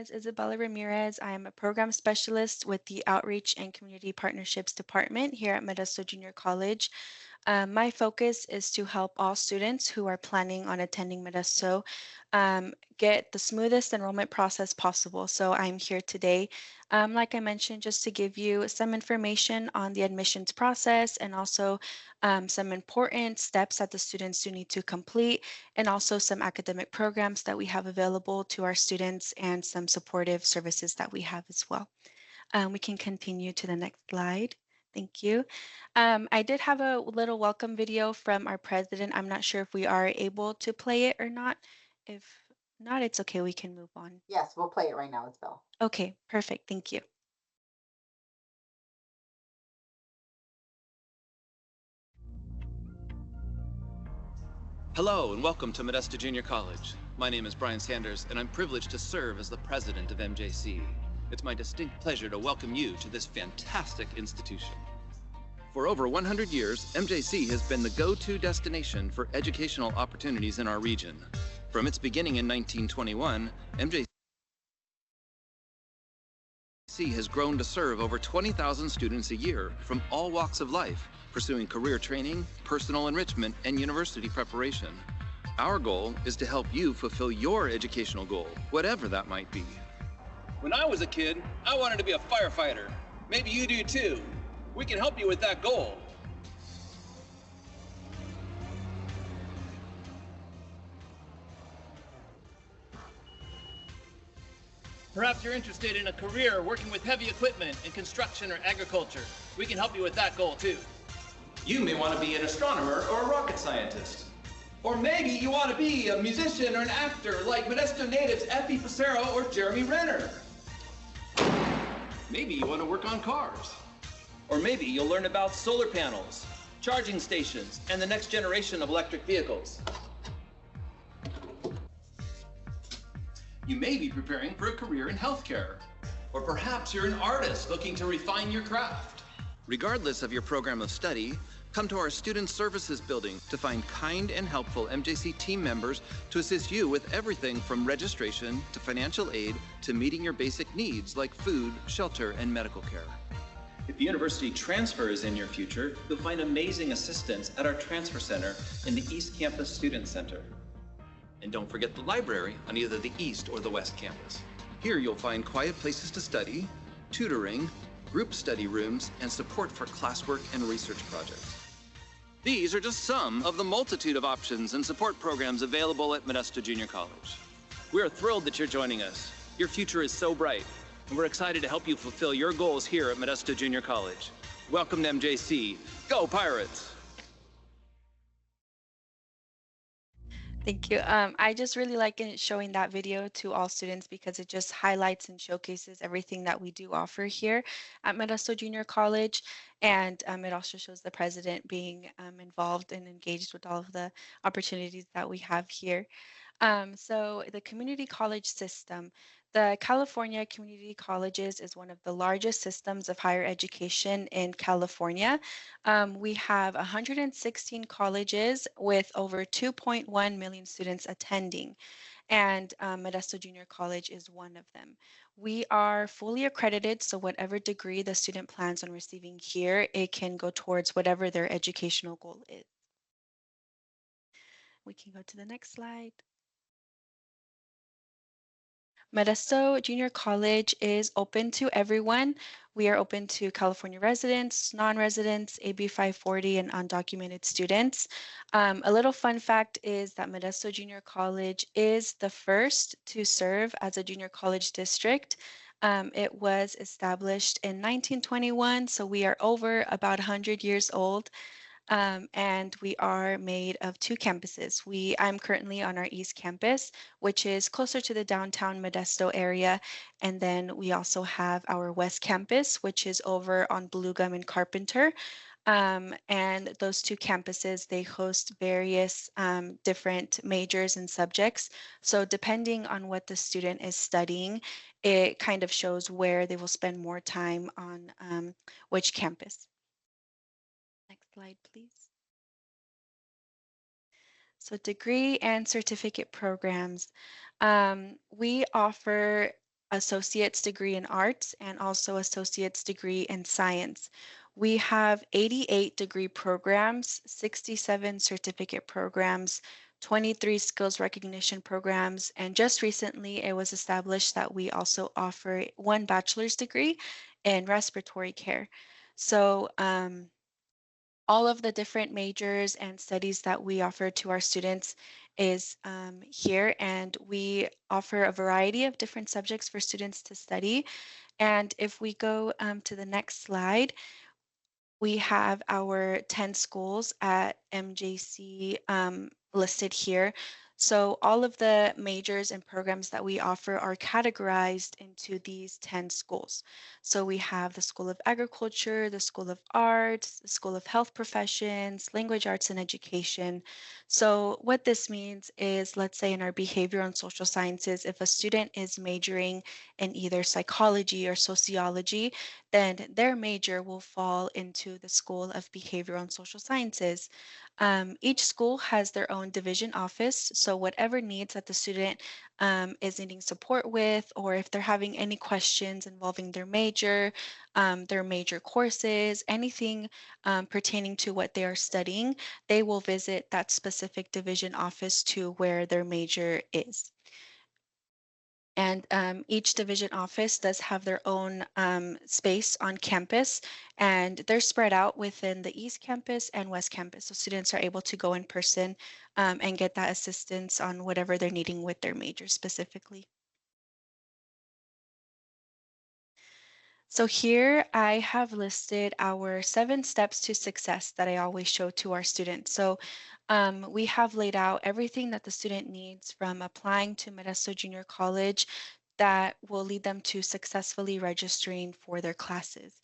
is Isabella Ramirez. I am a program specialist with the Outreach and Community Partnerships Department here at Modesto Junior College. My focus is to help all students who are planning on attending Modesto get the smoothest enrollment process possible. So I'm here today, like I mentioned, just to give you some information on the admissions process and also some important steps that the students do need to complete, and also some academic programs that we have available to our students and some supportive services that we have as well. We can continue to the next slide. Thank you. I did have a little welcome video from our president. I'm not sure if we are able to play it or not. If not, it's okay. We can move on. Yes, we'll play it right now. It's Belle. Okay, perfect. Thank you. Hello and welcome to Modesto Junior College. My name is Brian Sanders and I'm privileged to serve as the president of MJC. It's my distinct pleasure to welcome you to this fantastic institution. For over 100 years, MJC has been the go-to destination for educational opportunities in our region. From its beginning in 1921, MJC has grown to serve over 20,000 students a year from all walks of life, pursuing career training, personal enrichment, and university preparation. Our goal is to help you fulfill your educational goal, whatever that might be. When I was a kid, I wanted to be a firefighter. Maybe you do too. We can help you with that goal. Perhaps you're interested in a career working with heavy equipment in construction or agriculture. We can help you with that goal too. You may want to be an astronomer or a rocket scientist. Or maybe you want to be a musician or an actor like Modesto natives Effie Passero or Jeremy Renner. Maybe you want to work on cars. Or maybe you'll learn about solar panels, charging stations, and the next generation of electric vehicles. You may be preparing for a career in healthcare. Or perhaps you're an artist looking to refine your craft. Regardless of your program of study, come to our Student Services building to find kind and helpful MJC team members to assist you with everything from registration to financial aid to meeting your basic needs like food, shelter, and medical care. If the university transfer is in your future, you'll find amazing assistance at our transfer center in the East Campus Student Center. And don't forget the library on either the East or the West Campus. Here you'll find quiet places to study, tutoring, group study rooms, and support for classwork and research projects. These are just some of the multitude of options and support programs available at Modesto Junior College. We are thrilled that you're joining us. Your future is so bright, and we're excited to help you fulfill your goals here at Modesto Junior College. Welcome to MJC. Go Pirates! Thank you. I just really like showing that video to all students because it just highlights and showcases everything that we do offer here at Modesto Junior College. And it also shows the president being involved and engaged with all of the opportunities that we have here. So the community college system, the California Community Colleges is one of the largest systems of higher education in California. We have 116 colleges with over 2.1 million students attending, and Modesto Junior College is one of them. We are fully accredited, so whatever degree the student plans on receiving here, it can go towards whatever their educational goal is. We can go to the next slide. Modesto Junior College is open to everyone. We are open to California residents, non-residents, AB 540, and undocumented students. A little fun fact is that Modesto Junior College is the first to serve as a junior college district. It was established in 1921, so we are over about 100 years old. And we are made of two campuses. I'm currently on our East Campus, which is closer to the downtown Modesto area. And then we also have our West Campus, which is over on Blue Gum and Carpenter. And those two campuses, they host various different majors and subjects. So depending on what the student is studying, it kind of shows where they will spend more time on which campus. Next slide, please. So degree and certificate programs. We offer associate's degree in arts and also associate's degree in science. We have 88 degree programs, 67 certificate programs, 23 skills recognition programs, and just recently it was established that we also offer one bachelor's degree in respiratory care. So, all of the different majors and studies that we offer to our students is here, and we offer a variety of different subjects for students to study. And if we go to the next slide, we have our 10 schools at MJC listed here. So all of the majors and programs that we offer are categorized into these 10 schools. So we have the School of Agriculture, the School of Arts, the School of Health Professions, Language Arts and Education. So what this means is, let's say in our behavioral and social sciences, if a student is majoring in either psychology or sociology, then their major will fall into the School of Behavioral and Social Sciences. Each school has their own division office, so whatever needs that the student is needing support with, or if they're having any questions involving their major courses, anything pertaining to what they are studying, they will visit that specific division office to where their major is. And each division office does have their own space on campus, and they're spread out within the East Campus and West Campus. So students are able to go in person and get that assistance on whatever they're needing with their major specifically. So here I have listed our 7 steps to success that I always show to our students. So we have laid out everything that the student needs from applying to Modesto Junior College that will lead them to successfully registering for their classes.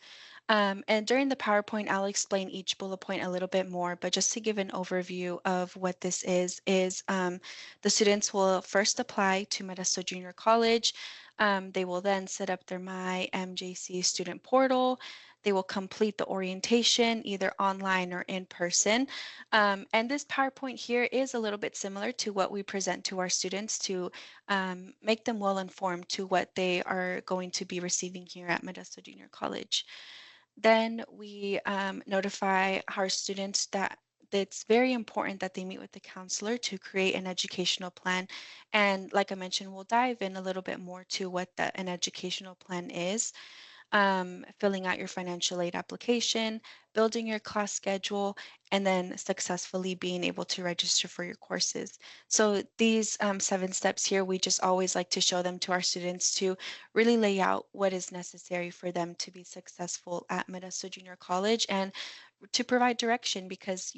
And during the PowerPoint, I'll explain each bullet point a little bit more, but just to give an overview of what this is the students will first apply to Modesto Junior College. They will then set up their My MJC student portal. They will complete the orientation either online or in person. And this PowerPoint here is a little bit similar to what we present to our students to make them well informed to what they are going to be receiving here at Modesto Junior College. Then we notify our students that it's very important that they meet with the counselor to create an educational plan. And like I mentioned, we'll dive in a little bit more to what an educational plan is, filling out your financial aid application, building your class schedule, and then successfully being able to register for your courses. So these 7 steps here, we just always like to show them to our students to really lay out what is necessary for them to be successful at Modesto Junior College and to provide direction because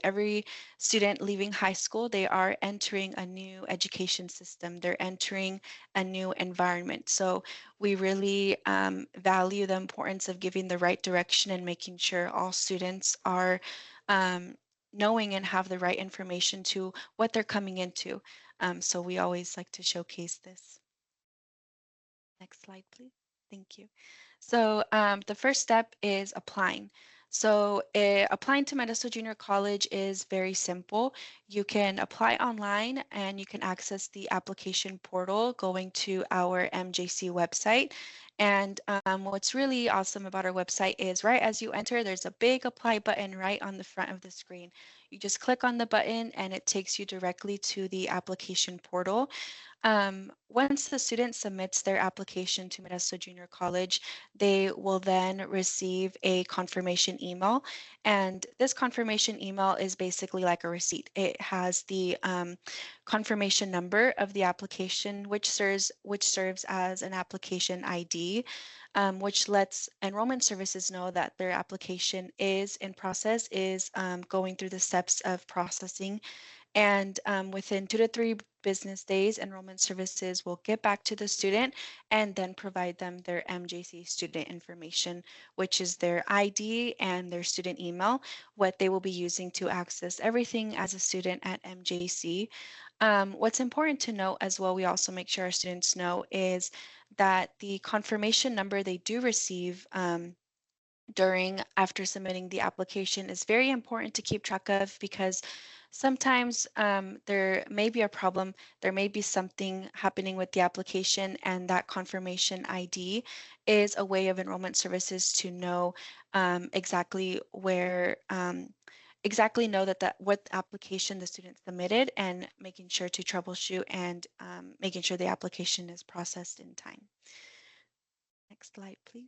every student leaving high school, they are entering a new education system, they're entering a new environment. So we really value the importance of giving the right direction and making sure all students are um, knowing and have the right information to what they're coming into. So we always like to showcase this. Next slide, please. Thank you. So the first step is applying. So applying to Modesto Junior College is very simple. You can apply online and you can access the application portal going to our MJC website. And what's really awesome about our website is right as you enter, there's a big apply button right on the front of the screen. You just click on the button and it takes you directly to the application portal. Once the student submits their application to Modesto Junior College, they will then receive a confirmation email. And this confirmation email is basically like a receipt. It has the confirmation number of the application, which serves as an application ID, which lets enrollment services know that their application is in process, is going through the steps of processing, and within 2 to 3 business days, enrollment services will get back to the student and then provide them their MJC student information, which is their ID and their student email, what they will be using to access everything as a student at MJC. What's important to note as well, we also make sure our students know, is that the confirmation number they do receive after submitting the application is very important to keep track of because Sometimes there may be a problem, there may be something happening with the application, and that confirmation ID is a way of enrollment services to know exactly where, exactly know that what application the student submitted and making sure to troubleshoot and making sure the application is processed in time. Next slide, please.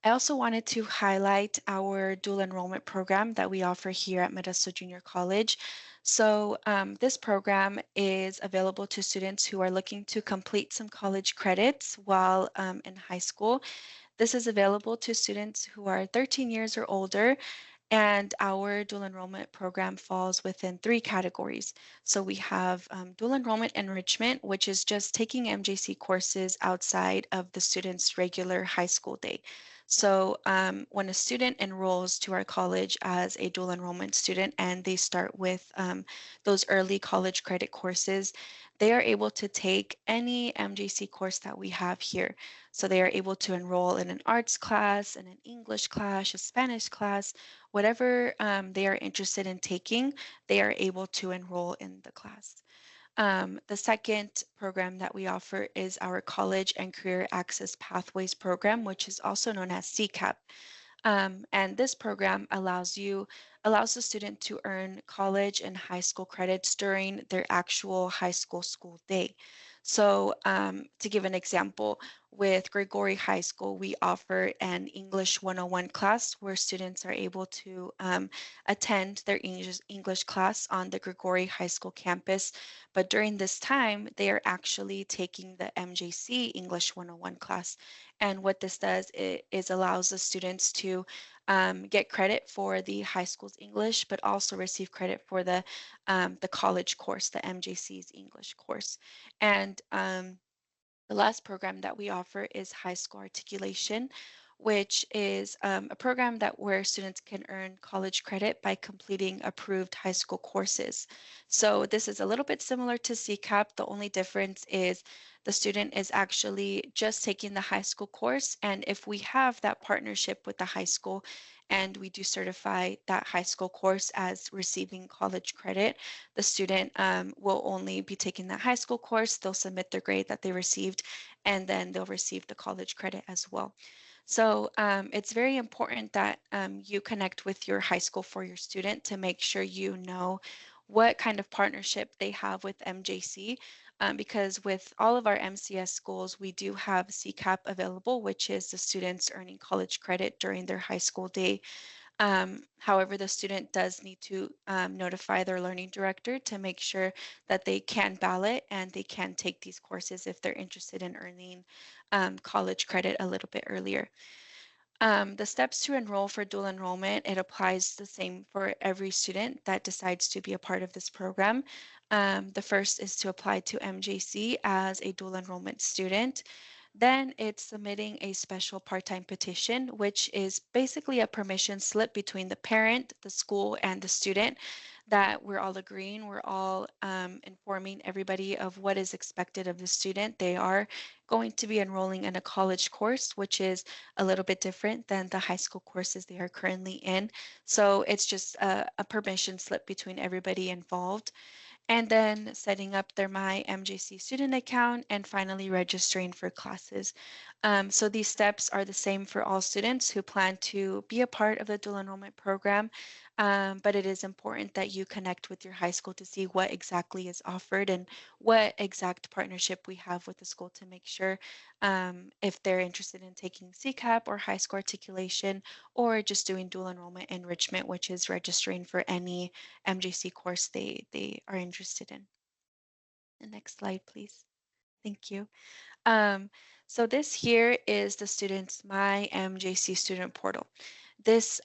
I also wanted to highlight our dual enrollment program that we offer here at Modesto Junior College. So this program is available to students who are looking to complete some college credits while in high school. This is available to students who are 13 years or older, and our dual enrollment program falls within three categories. So we have dual enrollment enrichment, which is just taking MJC courses outside of the student's regular high school day. So when a student enrolls to our college as a dual enrollment student and they start with those early college credit courses, they are able to take any MJC course that we have here. So they are able to enroll in an arts class, in an English class, a Spanish class, whatever they are interested in taking, they are able to enroll in the class. The second program that we offer is our College and Career Access Pathways program, which is also known as CCAP. And this program allows the student to earn college and high school credits during their actual high school day. So to give an example, with Gregory High School, we offer an English 101 class where students are able to attend their English class on the Gregory High School campus. But during this time, they are actually taking the MJC English 101 class. And what this does is allows the students to get credit for the high school's English, but also receive credit for the college course, the MJC's English course. And the last program that we offer is High School Articulation, which is a program that where students can earn college credit by completing approved high school courses. So this is a little bit similar to CCAP. The only difference is the student is actually just taking the high school course. And if we have that partnership with the high school and we do certify that high school course as receiving college credit, the student will only be taking that high school course. They'll submit their grade that they received, and then they'll receive the college credit as well. So it's very important that you connect with your high school for your student to make sure you know what kind of partnership they have with MJC. Because with all of our MCS schools, we do have CCAP available, which is the students earning college credit during their high school day. However, the student does need to notify their learning director to make sure that they can ballot and they can take these courses if they're interested in earning college credit a little bit earlier. The steps to enroll for dual enrollment, it applies the same for every student that decides to be a part of this program. The first is to apply to MJC as a dual enrollment student. Then it's submitting a special part-time petition, which is basically a permission slip between the parent, the school, and the student that we're all agreeing, we're all informing everybody of what is expected of the student. They are going to be enrolling in a college course, which is a little bit different than the high school courses they are currently in. So it's just a permission slip between everybody involved, and then setting up their My MJC student account, and finally registering for classes. So these steps are the same for all students who plan to be a part of the dual enrollment program, but it is important that you connect with your high school to see what exactly is offered and what exact partnership we have with the school to make sure if they're interested in taking CCAP or high school articulation or just doing dual enrollment enrichment, which is registering for any MJC course they are interested in. The next slide, please. Thank you. Um, so this here is the student's My MJC student portal. This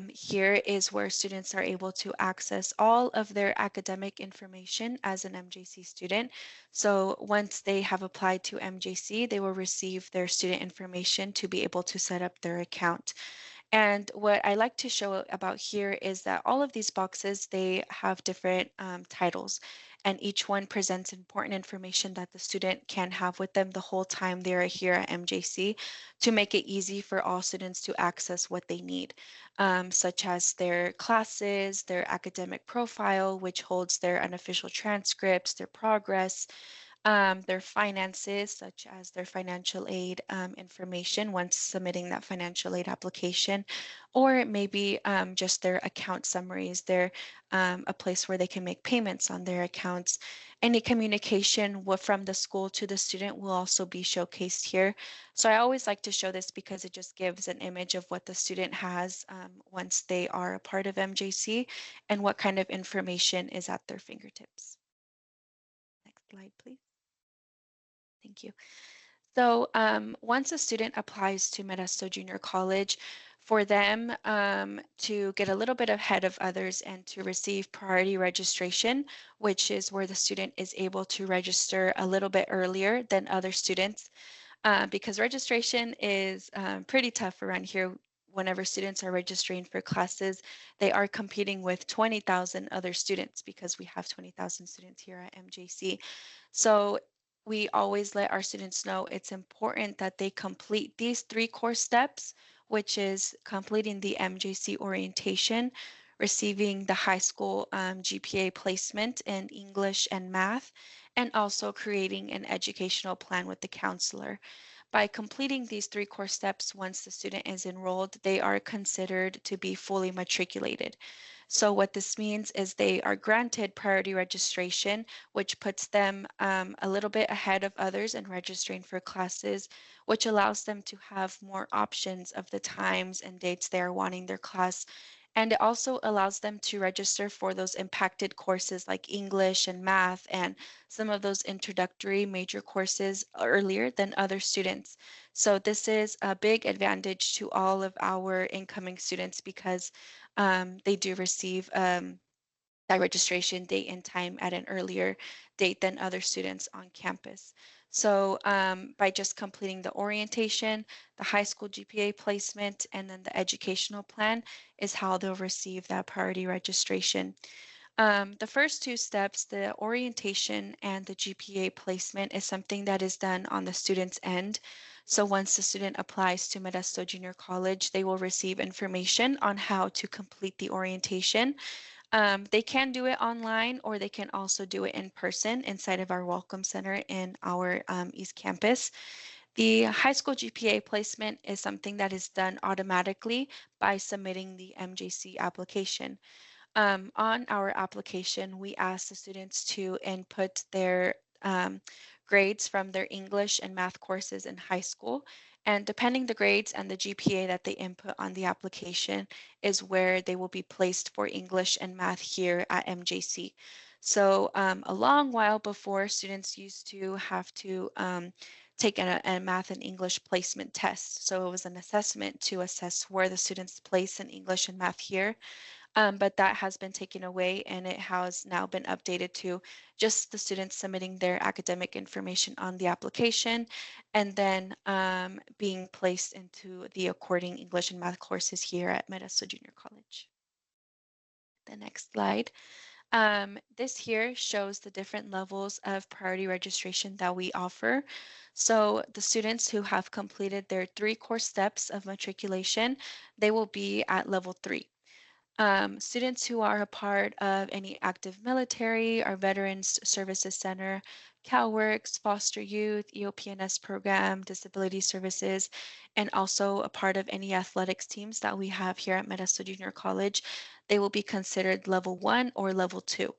here is where students are able to access all of their academic information as an MJC student. So once they have applied to MJC, they will receive their student information to be able to set up their account. And what I like to show about here is that all of these boxes, they have different titles. and each one presents important information that the student can have with them the whole time they are here at MJC to make it easy for all students to access what they need, such as their classes, their academic profile, which holds their unofficial transcripts, their progress, their finances, such as their financial aid information once submitting that financial aid application, or maybe just their account summaries, their a place where they can make payments on their accounts. Any communication from the school to the student will also be showcased here. So I always like to show this because it just gives an image of what the student has once they are a part of MJC and what kind of information is at their fingertips. Next slide, please. Thank you. So once a student applies to Modesto Junior College, for them to get a little bit ahead of others and to receive priority registration, which is where the student is able to register a little bit earlier than other students, because registration is pretty tough around here. Whenever students are registering for classes, they are competing with 20,000 other students because we have 20,000 students here at MJC. So we always let our students know it's important that they complete these three core steps, which is completing the MJC orientation, receiving the high school GPA placement in English and math, and also creating an educational plan with the counselor. By completing these three core steps, once the student is enrolled, they are considered to be fully matriculated. So what this means is they are granted priority registration, which puts them a little bit ahead of others in registering for classes, which allows them to have more options of the times and dates they are wanting their class. And it also allows them to register for those impacted courses like English and math and some of those introductory major courses earlier than other students. So this is a big advantage to all of our incoming students because they do receive that registration date and time at an earlier date than other students on campus. So by just completing the orientation, the high school GPA placement, and then the educational plan is how they'll receive that priority registration. The first two steps, the orientation and the GPA placement, is something that is done on the student's end. So once the student applies to Modesto Junior College, they will receive information on how to complete the orientation. They can do it online or they can also do it in person inside of our Welcome Center in our East Campus. The high school GPA placement is something that is done automatically by submitting the MJC application. On our application, we ask the students to input their grades from their English and math courses in high school. And depending the grades and the GPA that they input on the application is where they will be placed for English and math here at MJC. So a long while before, students used to have to take a math and English placement test. So it was an assessment to assess where the students place in English and math here, but that has been taken away and it has now been updated to just the students submitting their academic information on the application and then being placed into the according English and math courses here at Modesto Junior College. The next slide. This here shows the different levels of priority registration that we offer. So the students who have completed their three core steps of matriculation, they will be at level 3. Students who are a part of any active military or Veterans Services Center, CalWorks, Foster Youth, EOPNS program, Disability Services, and also a part of any athletics teams that we have here at Modesto Junior College, they will be considered level 1 or level 2.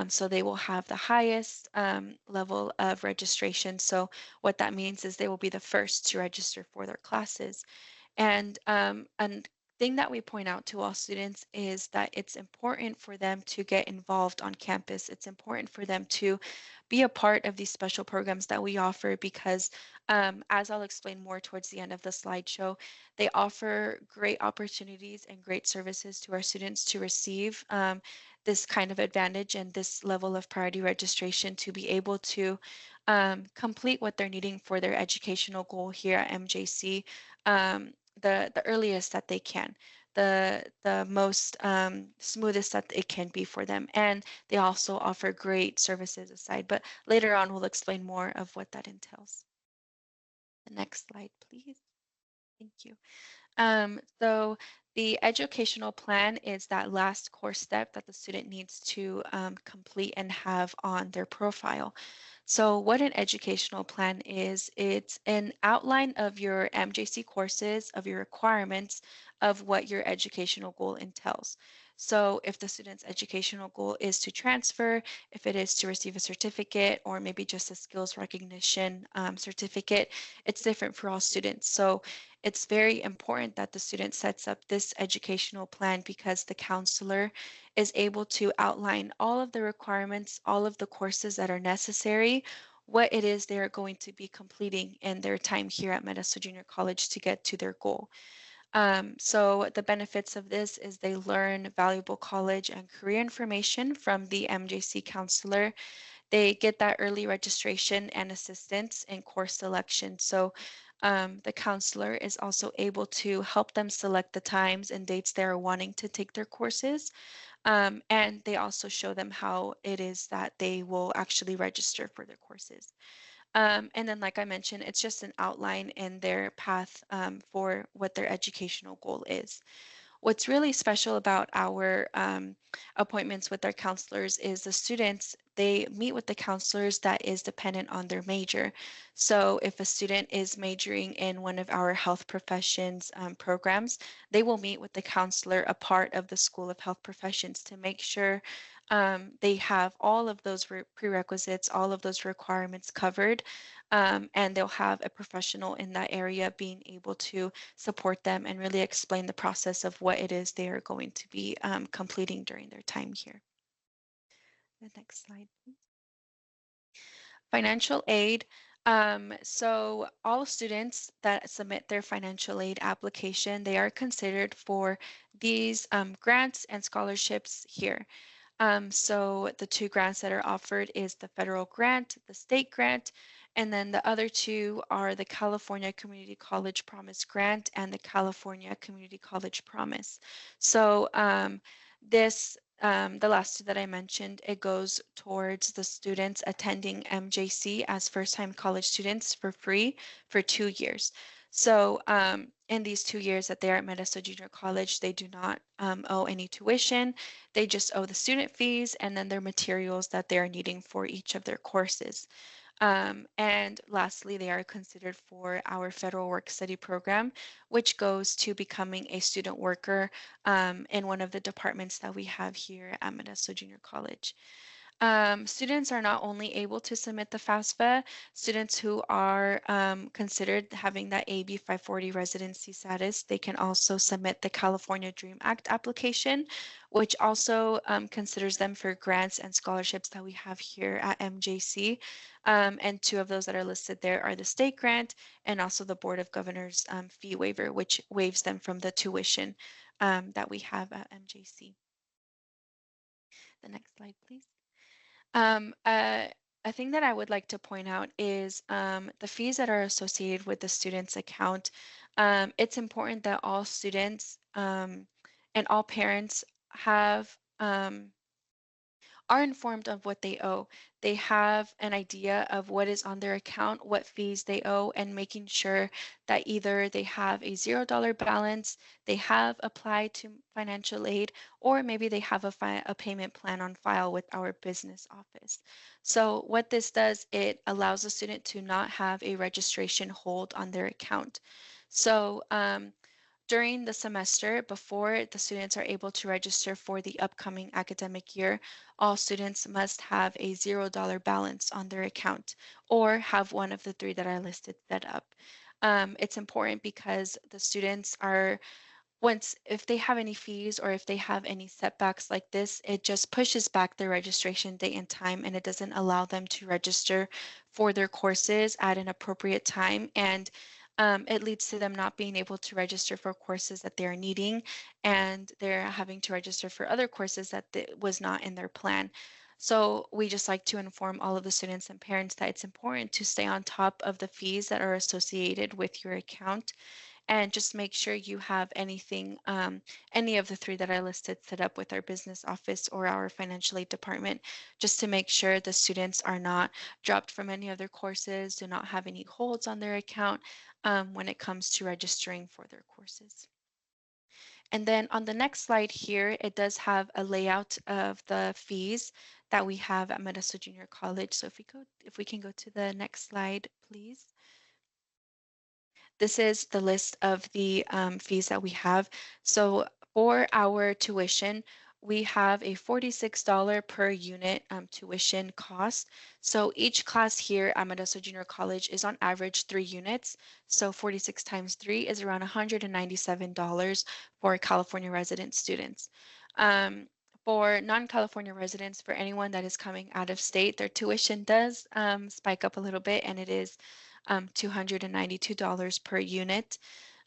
So they will have the highest level of registration. So what that means is they will be the first to register for their classes. And thing that we point out to all students is that it's important for them to get involved on campus. It's important for them to be a part of these special programs that we offer because, as I'll explain more towards the end of the slideshow, they offer great opportunities and great services to our students to receive this kind of advantage and this level of priority registration to be able to complete what they're needing for their educational goal here at MJC. The earliest that they can. the most smoothest that it can be for them. And they also offer great services aside. But later on, we'll explain more of what that entails. The next slide, please. Thank you. So the educational plan is that last course step that the student needs to complete and have on their profile. So what an educational plan is, it's an outline of your MJC courses, of your requirements, of what your educational goal entails. So if the student's educational goal is to transfer, if it is to receive a certificate or maybe just a skills recognition certificate, it's different for all students. So it's very important that the student sets up this educational plan because the counselor is able to outline all of the requirements, all of the courses that are necessary, what it is they're going to be completing in their time here at Modesto Junior College to get to their goal. So the benefits of this is they learn valuable college and career information from the MJC counselor. They get that early registration and assistance in course selection. So the counselor is also able to help them select the times and dates they are wanting to take their courses. And they also show them how it is that they will actually register for their courses. And then, like I mentioned, it's just an outline in their path for what their educational goal is. What's really special about our appointments with our counselors is the students, they meet with the counselors that is dependent on their major. So if a student is majoring in one of our health professions programs, they will meet with the counselor, a part of the School of Health Professions, to make sure they have all of those prerequisites, all of those requirements covered, and they'll have a professional in that area being able to support them and really explain the process of what it is they are going to be completing during their time here. The next slide. Financial aid. So all students that submit their financial aid application, they are considered for these grants and scholarships here. So the two grants that are offered is the federal grant, the state grant, and then the other two are the California Community College Promise Grant and the California Community College Promise. So the last two that I mentioned, it goes towards the students attending MJC as first-time college students for free for 2 years. So in these 2 years that they are at Modesto Junior College, they do not owe any tuition. They just owe the student fees and then their materials that they are needing for each of their courses. And lastly, they are considered for our federal work study program, which goes to becoming a student worker in one of the departments that we have here at Modesto Junior College. Students are not only able to submit the FAFSA, students who are considered having that AB 540 residency status, they can also submit the California Dream Act application, which also considers them for grants and scholarships that we have here at MJC. And two of those that are listed there are the state grant and also the Board of Governors fee waiver, which waives them from the tuition that we have at MJC. The next slide, please. Um, uh, a thing that I would like to point out is the fees that are associated with the student's account. It's important that all students and all parents have are informed of what they owe. They have an idea of what is on their account, what fees they owe, and making sure that either they have a $0 balance, they have applied to financial aid, or maybe they have a payment plan on file with our business office. So what this does, it allows the student to not have a registration hold on their account. So during the semester, before the students are able to register for the upcoming academic year, all students must have a $0 balance on their account or have one of the three that I listed set up. It's important because the students are once if they have any fees or if they have any setbacks like this, it just pushes back their registration date and time and it doesn't allow them to register for their courses at an appropriate time. And it leads to them not being able to register for courses that they're needing and they're having to register for other courses that was not in their plan. So we just like to inform all of the students and parents that it's important to stay on top of the fees that are associated with your account and just make sure you have anything, any of the three that I listed set up with our business office or our financial aid department, just to make sure the students are not dropped from any other courses, do not have any holds on their account when it comes to registering for their courses. And then on the next slide here, it does have a layout of the fees that we have at Modesto Junior College. So if we can go to the next slide, please. This is the list of the fees that we have. So for our tuition, we have a $46 per unit tuition cost. So each class here at Modesto Junior College is on average 3 units. So 46 times 3 is around $197 for California resident students. For non-California residents, for anyone that is coming out of state, their tuition does spike up a little bit, and it is $292 per unit.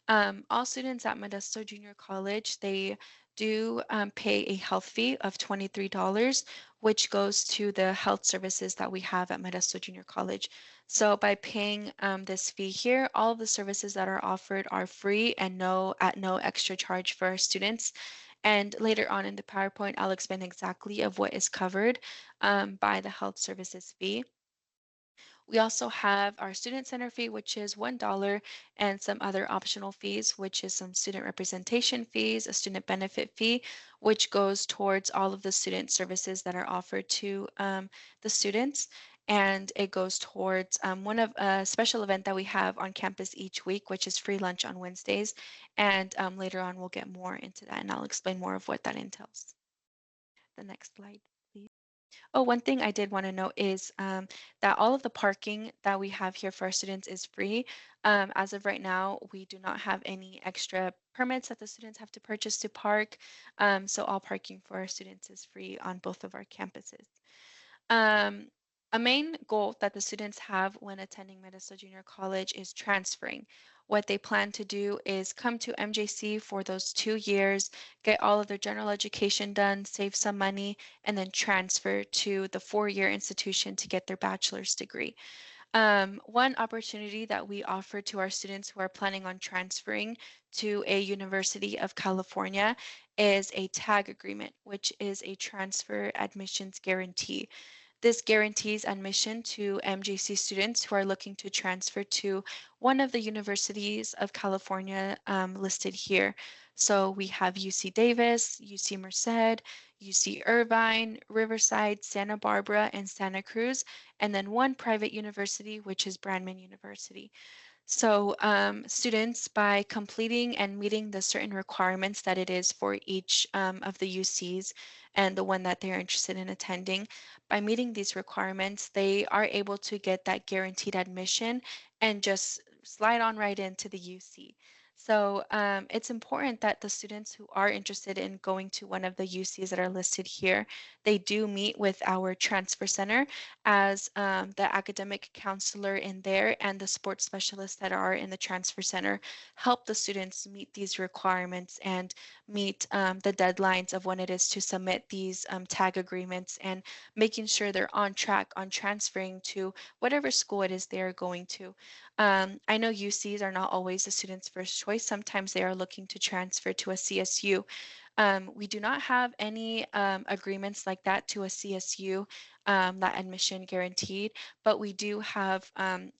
All students at Modesto Junior College, they do pay a health fee of $23, which goes to the health services that we have at Modesto Junior College. So by paying this fee here, all of the services that are offered are free and at no extra charge for our students. And later on in the PowerPoint, I'll explain exactly of what is covered by the health services fee. We also have our student center fee, which is $1, and some other optional fees, which is some student representation fees, a student benefit fee, which goes towards all of the student services that are offered to the students. And it goes towards one of a special event that we have on campus each week, which is free lunch on Wednesdays. And later on, we'll get more into that, and I'll explain more of what that entails. The next slide, please. Oh, one thing I did want to note is that all of the parking that we have here for our students is free. As of right now, we do not have any extra permits that the students have to purchase to park. So all parking for our students is free on both of our campuses. Um, a main goal that the students have when attending Modesto Junior College is transferring. What they plan to do is come to MJC for those 2 years, get all of their general education done, save some money, and then transfer to the 4-year institution to get their bachelor's degree. One opportunity that we offer to our students who are planning on transferring to a University of California is a TAG agreement, which is a transfer admissions guarantee. This guarantees admission to MJC students who are looking to transfer to one of the universities of California listed here. So we have UC Davis, UC Merced, UC Irvine, Riverside, Santa Barbara, and Santa Cruz, and then one private university, which is Brandman University. So students, by completing and meeting the certain requirements that it is for each of the UCs and the one that they're interested in attending, by meeting these requirements, they are able to get that guaranteed admission and just slide on right into the UC. So it's important that the students who are interested in going to one of the UCs that are listed here, they do meet with our transfer center, as the academic counselor in there and the sports specialists that are in the transfer center help the students meet these requirements and meet the deadlines of when it is to submit these tag agreements, and making sure they're on track on transferring to whatever school it is they're going to. I know UCs are not always the student's first choice. Sometimes they are looking to transfer to a CSU. We do not have any agreements like that to a CSU, that admission guaranteed, but we do have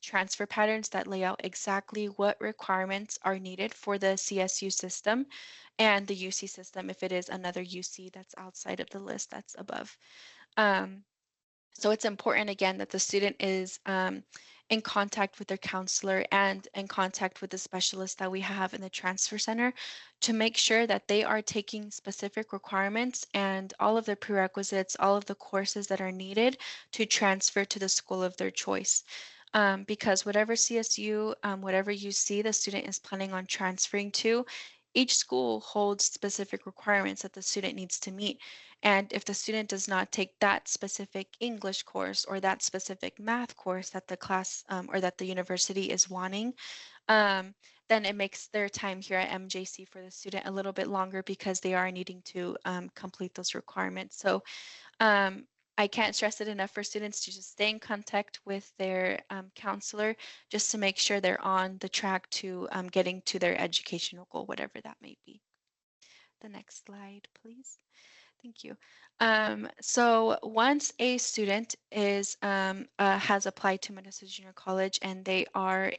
transfer patterns that lay out exactly what requirements are needed for the CSU system and the UC system if it is another UC that's outside of the list that's above. Um, so it's important again that the student is in contact with their counselor and in contact with the specialist that we have in the transfer center to make sure that they are taking specific requirements and all of the prerequisites, all of the courses that are needed to transfer to the school of their choice. Because whatever CSU, whatever you see the student is planning on transferring to, each school holds specific requirements that the student needs to meet. And if the student does not take that specific English course or that specific math course that the class or that the university is wanting, um, then it makes their time here at MJC for the student a little bit longer because they are needing to complete those requirements. So um, I can't stress it enough for students to just stay in contact with their counselor just to make sure they're on the track to getting to their educational goal, whatever that may be. The next slide, please. Thank you. So once a student has applied to Modesto Junior College and they are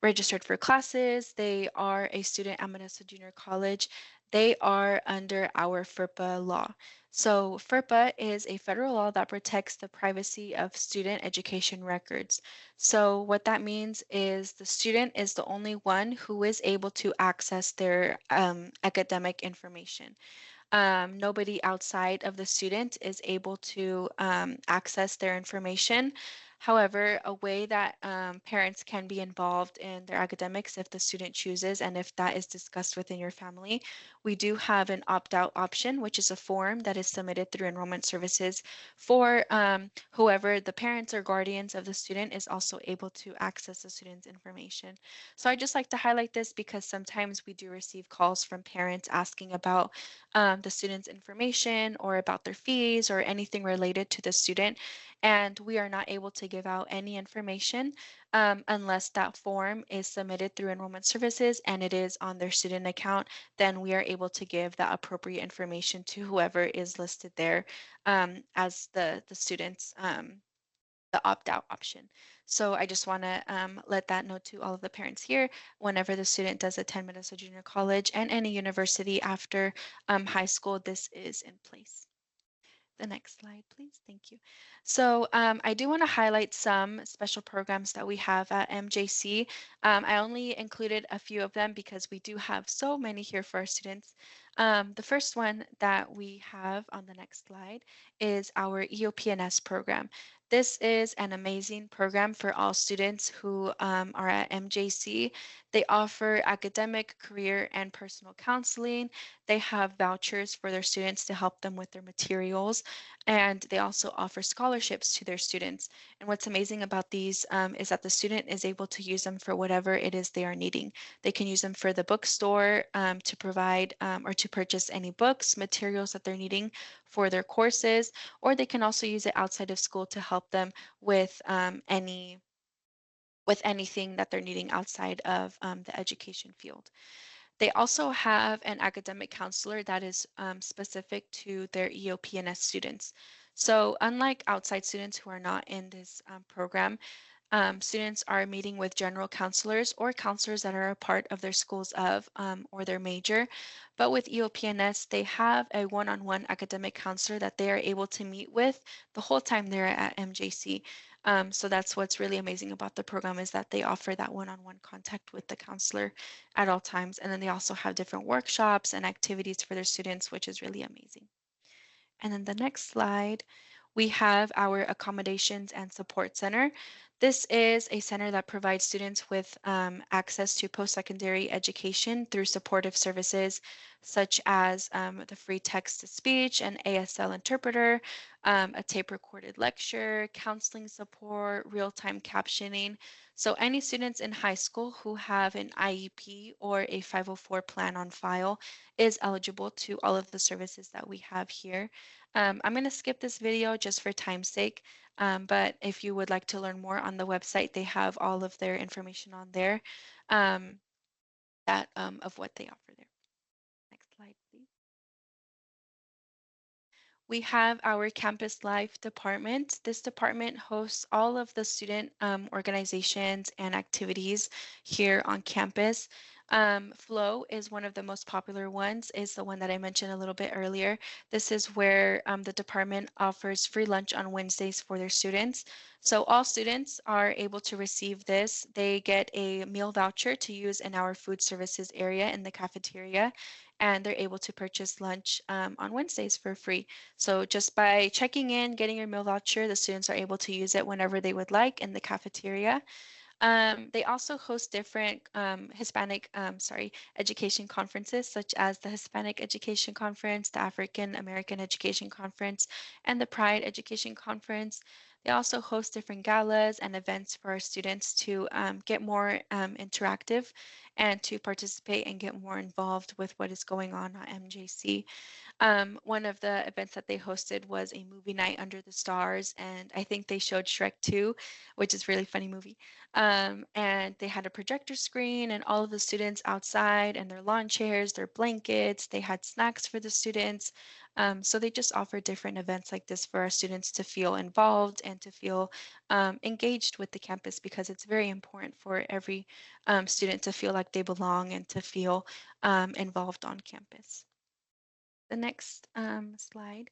registered for classes, they are a student at Modesto Junior College, they are under our FERPA law. So FERPA is a federal law that protects the privacy of student education records. So what that means is the student is the only one who is able to access their academic information. Nobody outside of the student is able to access their information. However, a way that parents can be involved in their academics if the student chooses and if that is discussed within your family, we do have an opt-out option, which is a form that is submitted through enrollment services for whoever the parents or guardians of the student is also able to access the student's information. So I just like to highlight this because sometimes we do receive calls from parents asking about the student's information or about their fees or anything related to the student. And we are not able to give out any information unless that form is submitted through enrollment services and it is on their student account. Then we are able to give that appropriate information to whoever is listed there as the student's the opt-out option. So I just want to let that note to all of the parents here. Whenever the student does attend Minnesota Junior College and any university after high school, this is in place. The next slide, please. Thank you. So I do want to highlight some special programs that we have at MJC. I only included a few of them because we do have so many here for our students. The first one that we have on the next slide is our EOP&S program. This is an amazing program for all students who are at MJC. They offer academic, career, and personal counseling. They have vouchers for their students to help them with their materials, and they also offer scholarships to their students. And what's amazing about these is that the student is able to use them for whatever it is they are needing. They can use them for the bookstore to provide or to purchase any books, materials that they're needing for their courses, or they can also use it outside of school to help them with anything that they're needing outside of the education field. They also have an academic counselor that is specific to their EOP&S students. So unlike outside students who are not in this program, students are meeting with general counselors or counselors that are a part of their schools of or their major. But with EOP&S, they have a one-on-one academic counselor that they are able to meet with the whole time they're at MJC. So that's what's really amazing about the program is that they offer that one-on-one contact with the counselor at all times. And then they also have different workshops and activities for their students, which is really amazing. And then the next slide, we have our accommodations and support center. This is a center that provides students with access to post-secondary education through supportive services such as the free text-to-speech, an ASL interpreter, a tape-recorded lecture, counseling support, real-time captioning. So any students in high school who have an IEP or a 504 plan on file is eligible to all of the services that we have here. I'm going to skip this video just for time's sake, but if you would like to learn more on the website, they have all of their information on there um, of what they offer there. Next slide, please. We have our Campus Life department. This department hosts all of the student organizations and activities here on campus. Flow is one of the most popular ones, is the one that I mentioned a little bit earlier. This is where the department offers free lunch on Wednesdays for their students. So all students are able to receive this. They get a meal voucher to use in our food services area in the cafeteria, and they're able to purchase lunch on Wednesdays for free. So just by checking in, getting your meal voucher, the students are able to use it whenever they would like in the cafeteria. They also host different education conferences, such as the Hispanic Education Conference, the African American Education Conference, and the Pride Education Conference. They also host different galas and events for our students to get more interactive and to participate and get more involved with what is going on at MJC. One of the events that they hosted was a movie night under the stars, and I think they showed Shrek 2, which is a really funny movie. And they had a projector screen, and all of the students outside, and their lawn chairs, their blankets. They had snacks for the students. So they just offer different events like this for our students to feel involved and to feel engaged with the campus, because it's very important for every student to feel like they belong and to feel involved on campus. The next slide,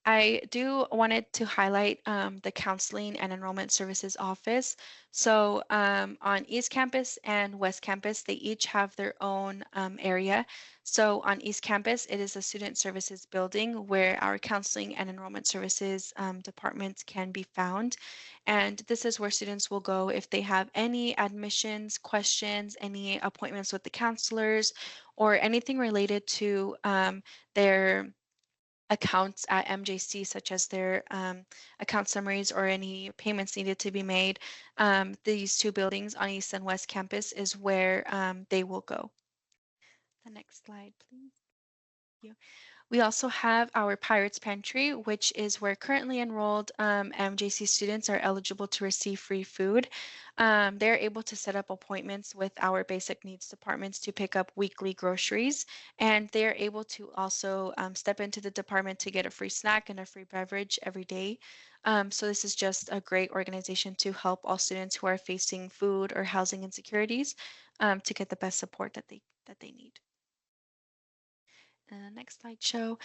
I do wanted to highlight the Counseling and Enrollment Services Office. So on East Campus and West Campus, they each have their own area. So on East Campus, it is a student services building where our Counseling and Enrollment Services departments can be found. And this is where students will go if they have any admissions questions, any appointments with the counselors, or anything related to their accounts at MJC, such as their account summaries or any payments needed to be made. These two buildings on East and West Campus is where they will go. The next slide, please. Thank you. We also have our Pirates Pantry, which is where currently enrolled MJC students are eligible to receive free food. They're able to set up appointments with our basic needs departments to pick up weekly groceries, and they're able to also step into the department to get a free snack and a free beverage every day. So this is just a great organization to help all students who are facing food or housing insecurities to get the best support that they need. Next slideshow.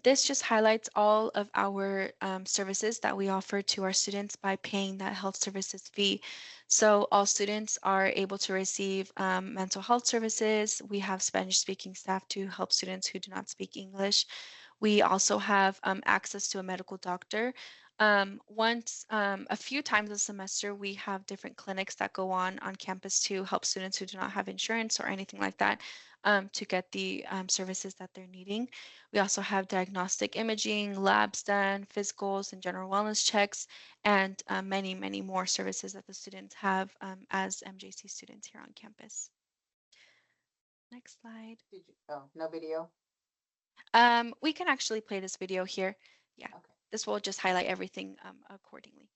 This just highlights all of our services that we offer to our students by paying that health services fee. So all students are able to receive mental health services. We have Spanish-speaking staff to help students who do not speak English. We also have access to a medical doctor. A few times a semester, we have different clinics that go on campus to help students who do not have insurance or anything like that to get the services that they're needing. We also have diagnostic imaging, labs done, physicals, and general wellness checks, and many, many more services that the students have as MJC students here on campus. Next slide. Oh, no video? We can actually play this video here. Yeah, Okay. this will just highlight everything accordingly.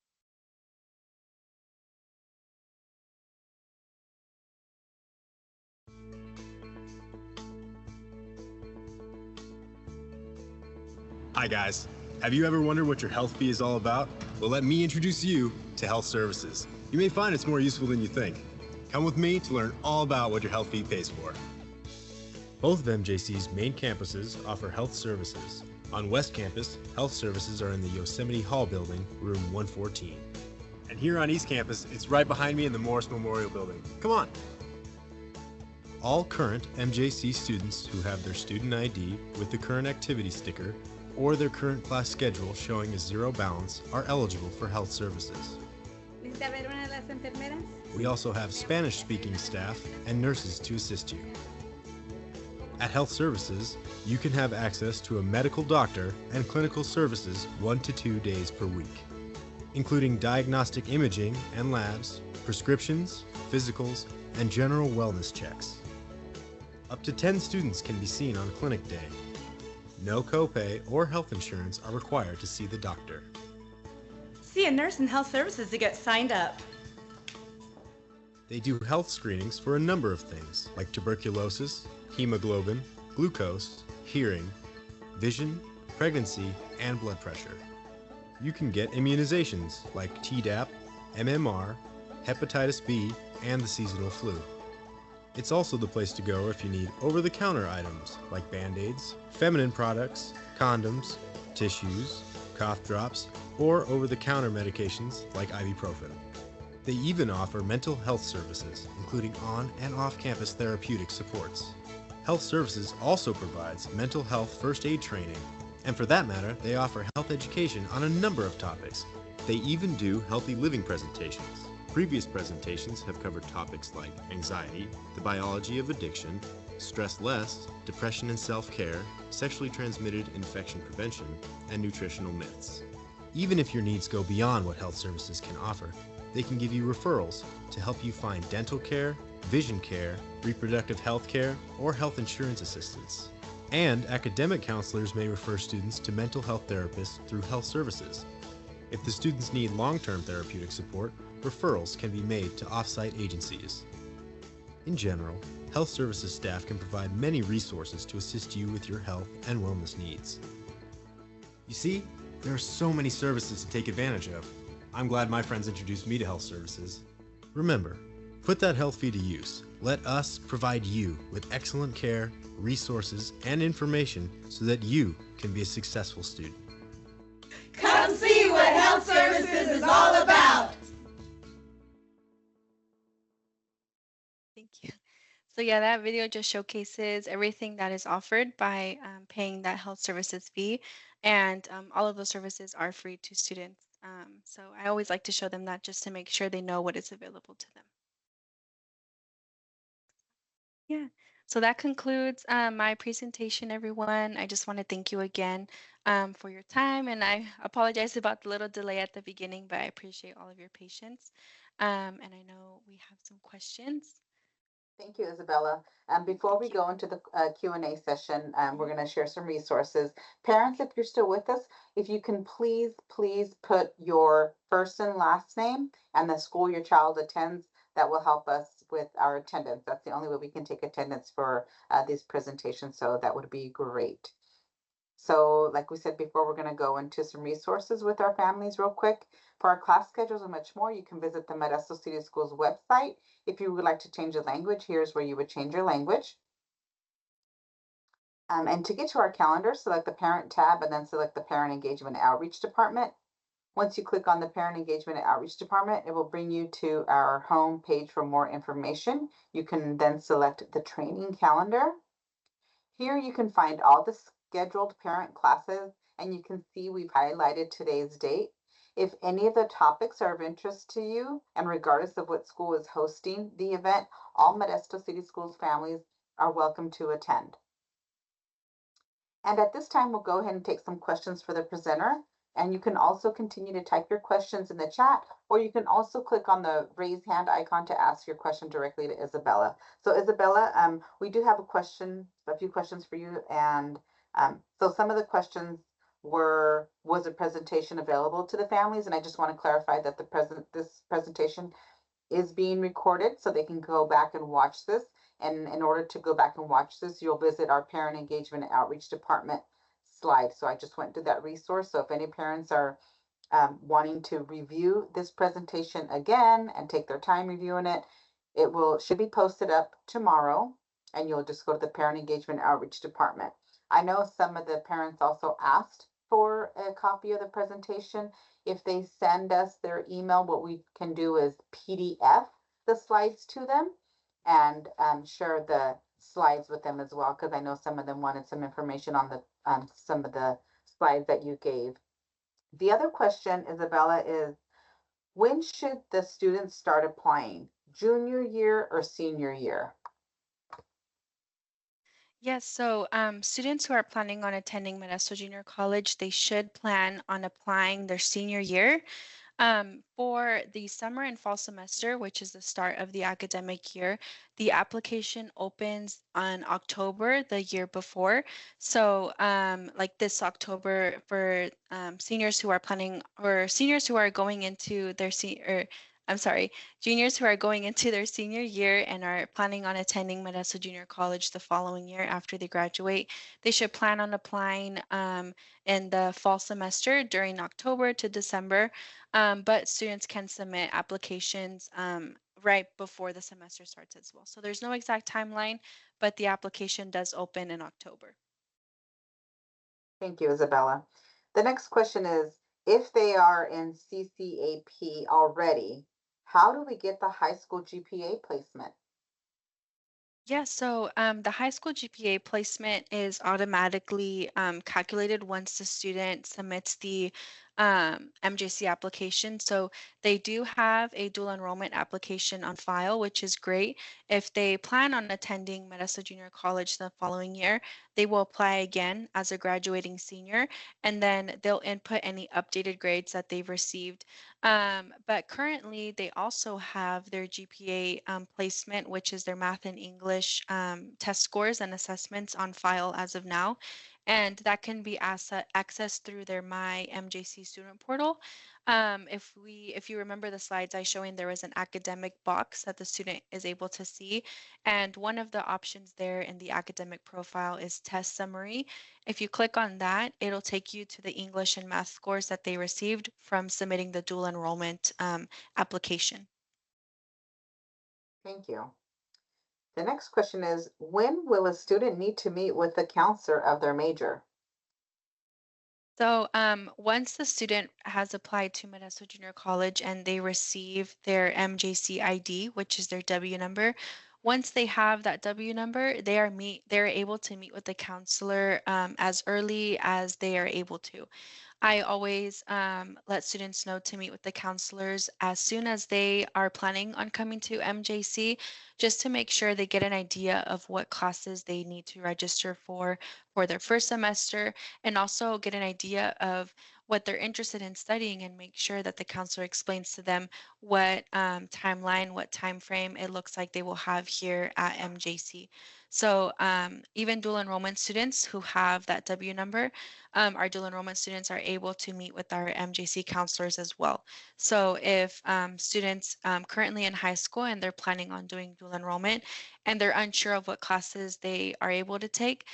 Hi guys, have you ever wondered what your health fee is all about? Well, let me introduce you to health services. You may find it's more useful than you think. Come with me to learn all about what your health fee pays for. Both of MJC's main campuses offer health services. On West Campus, health services are in the Yosemite Hall building, room 114. And here on East Campus, it's right behind me in the Morris Memorial Building. Come on. All current MJC students who have their student ID with the current activity sticker or their current class schedule showing a zero balance are eligible for health services. We also have Spanish-speaking staff and nurses to assist you. At Health Services, you can have access to a medical doctor and clinical services 1 to 2 days per week, including diagnostic imaging and labs, prescriptions, physicals, and general wellness checks. Up to 10 students can be seen on clinic day. No copay or health insurance are required to see the doctor. See a nurse in health services to get signed up. They do health screenings for a number of things, like tuberculosis, hemoglobin, glucose, hearing, vision, pregnancy, and blood pressure. You can get immunizations like Tdap, MMR, hepatitis B, and the seasonal flu. It's also the place to go if you need over-the-counter items like Band-Aids, feminine products, condoms, tissues, cough drops, or over-the-counter medications like ibuprofen. They even offer mental health services, including on and off-campus therapeutic supports. Health Services also provides mental health first aid training, and for that matter, they offer health education on a number of topics. They even do healthy living presentations. Previous presentations have covered topics like anxiety, the biology of addiction, stress less, depression and self-care, sexually transmitted infection prevention, and nutritional myths. Even if your needs go beyond what Health Services can offer, they can give you referrals to help you find dental care, vision care, reproductive health care, or health insurance assistance. And academic counselors may refer students to mental health therapists through health services. If the students need long-term therapeutic support, referrals can be made to off-site agencies. In general, health services staff can provide many resources to assist you with your health and wellness needs. You see, there are so many services to take advantage of. I'm glad my friends introduced me to health services. Remember, put that health fee to use. Let us provide you with excellent care, resources, and information so that you can be a successful student. Come see what health services is all about. Thank you. So yeah, that video just showcases everything that is offered by paying that health services fee, and all of those services are free to students. So I always like to show them that just to make sure they know what is available to them. Yeah. So that concludes my presentation, everyone. I just want to thank you again for your time, and I apologize about the little delay at the beginning, but I appreciate all of your patience. And I know we have some questions. Thank you, Isabella. Before we Thank you. go into the Q&A session, we're Mhm. going to share some resources. Parents, if you're still with us, if you can please put your first and last name and the school your child attends, that will help us with our attendance. That's the only way we can take attendance for these presentations, so that would be great. So, like we said before, we're going to go into some resources with our families real quick. For our class schedules and much more, you can visit the Modesto City Schools website. If you would like to change the language, here's where you would change your language. And to get to our calendar, select the Parent tab and then select the Parent Engagement and Outreach Department. Once you click on the Parent Engagement and Outreach Department, it will bring you to our home page for more information. You can then select the training calendar. Here you can find all the scheduled parent classes, and you can see we've highlighted today's date. If any of the topics are of interest to you, and regardless of what school is hosting the event, all Modesto City Schools families are welcome to attend. And at this time, we'll go ahead and take some questions for the presenter. And you can also continue to type your questions in the chat, or you can also click on the raise hand icon to ask your question directly to Isabella. So Isabella, we do have a few questions for you. And so some of the questions was a presentation available to the families? And I just want to clarify that this presentation is being recorded so they can go back and watch this. And in order to go back and watch this, you'll visit our Parent Engagement and Outreach Department slide. So I just went to that resource. So if any parents are wanting to review this presentation again and take their time reviewing it, should be posted up tomorrow, and you'll just go to the Parent Engagement and Outreach Department. I know some of the parents also asked for a copy of the presentation. If they send us their email, what we can do is PDF the slides to them and share the slides with them as well, because I know some of them wanted some information on the some of the slides that you gave. The other question, Isabella, is when should the students start applying? Junior year or senior year? Yes, so students who are planning on attending Modesto Junior College, they should plan on applying their senior year. For the summer and fall semester, which is the start of the academic year, the application opens on October the year before. So, like this October for seniors who are planning, or seniors who are going into their senior, I'm sorry, juniors who are going into their senior year and are planning on attending Modesto Junior College the following year after they graduate, they should plan on applying in the fall semester during October to December, but students can submit applications right before the semester starts as well. So there's no exact timeline, but the application does open in October. Thank you, Isabella. The next question is, if they are in CCAP already, how do we get the high school GPA placement? Yeah, so the high school GPA placement is automatically calculated once the student submits the MJC application. So they do have a dual enrollment application on file, which is great. If they plan on attending Modesto Junior College the following year, they will apply again as a graduating senior, and then they'll input any updated grades that they've received. But currently, they also have their GPA placement, which is their math and English test scores and assessments on file as of now. And that can be accessed through their My MJC student portal. If you remember the slides I showing, there was an academic box that the student is able to see, and one of the options there in the academic profile is test summary. If you click on that, it'll take you to the English and math scores that they received from submitting the dual enrollment application. Thank you. The next question is, when will a student need to meet with the counselor of their major? So once the student has applied to Modesto Junior College and they receive their MJC ID, which is their W number, once they have that W number, they're able to meet with the counselor as early as they are able to. I always let students know to meet with the counselors as soon as they are planning on coming to MJC, just to make sure they get an idea of what classes they need to register for their first semester, and also get an idea of what they're interested in studying, and make sure that the counselor explains to them what timeline, what time frame it looks like they will have here at MJC. So even dual enrollment students who have that W number, our dual enrollment students are able to meet with our MJC counselors as well. So if students currently in high school and they're planning on doing dual enrollment and they're unsure of what classes they are able to take,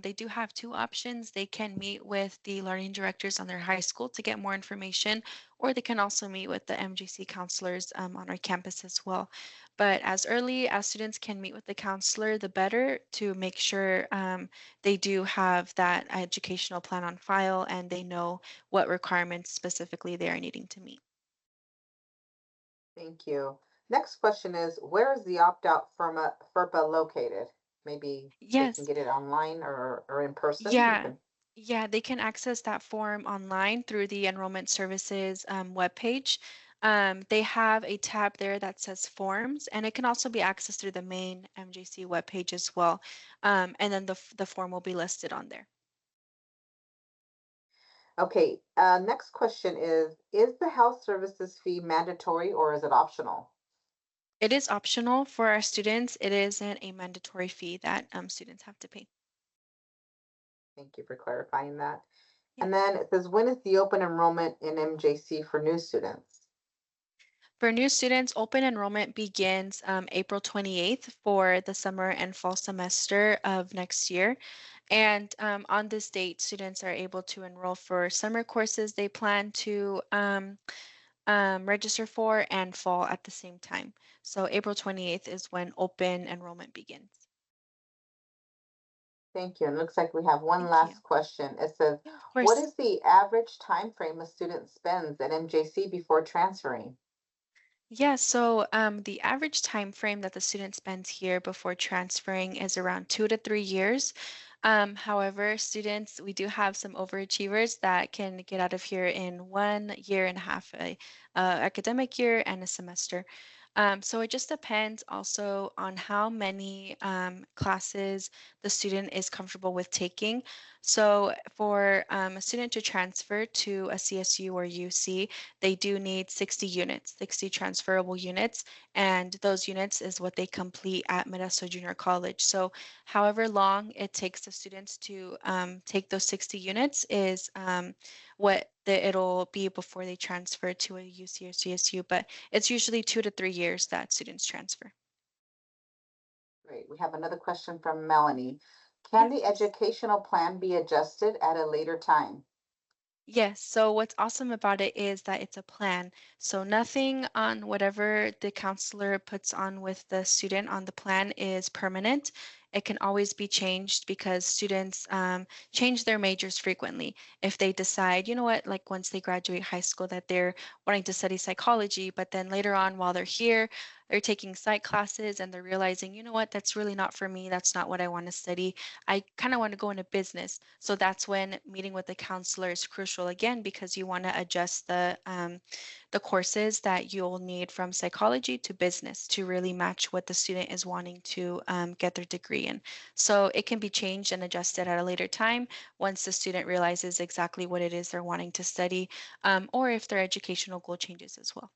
they do have two options. They can meet with the learning directors on their high school to get more information, or they can also meet with the MJC counselors on our campus as well. But as early as students can meet with the counselor, the better, to make sure they do have that educational plan on file and they know what requirements specifically they are needing to meet. Thank you. Next question is, where is the opt-out FERPA located? Maybe they can Yes, get it online or in person. You yeah. can. Yeah, they can access that form online through the Enrollment Services webpage. They have a tab there that says Forms, and it can also be accessed through the main MJC webpage as well. And then the form will be listed on there. Okay, next question is the health services fee mandatory or is it optional? It is optional for our students. It isn't a mandatory fee that students have to pay. Thank you for clarifying that. Yeah. And then it says, when is the open enrollment in MJC for new students? For new students, open enrollment begins April 28th for the summer and fall semester of next year. And on this date, students are able to enroll for summer courses they plan to register for, and fall at the same time. So April 28th is when open enrollment begins. Thank you. And it looks like we have one Thank you. last question. It says, Yeah, of what course. is the average time frame a student spends at MJC before transferring? Yeah, so the average time frame that the student spends here before transferring is around 2 to 3 years. However, students, we do have some overachievers that can get out of here in 1 year and a half, a academic year and a semester. So it just depends also on how many classes the student is comfortable with taking. So for a student to transfer to a CSU or UC, they do need 60 units, 60 transferable units, and those units is what they complete at Modesto Junior College. So however long it takes the students to take those 60 units is it'll be before they transfer to a UC or CSU, but it's usually 2 to 3 years that students transfer. Great. We have another question from Melanie. Yeah, Can of the course. educational plan be adjusted at a later time? Yes, so what's awesome about it is that it's a plan. So nothing on whatever the counselor puts on with the student on the plan is permanent. It can always be changed because students change their majors frequently. If they decide, you know what, like once they graduate high school, that they're wanting to study psychology, but then later on while they're here, they're taking psych classes and they're realizing, you know what, that's really not for me. That's not what I want to study. I kind of want to go into business. So that's when meeting with the counselor is crucial again, because you want to adjust the courses that you'll need from psychology to business to really match what the student is wanting to get their degree in. So it can be changed and adjusted at a later time once the student realizes exactly what it is they're wanting to study, or if their educational goal changes as well.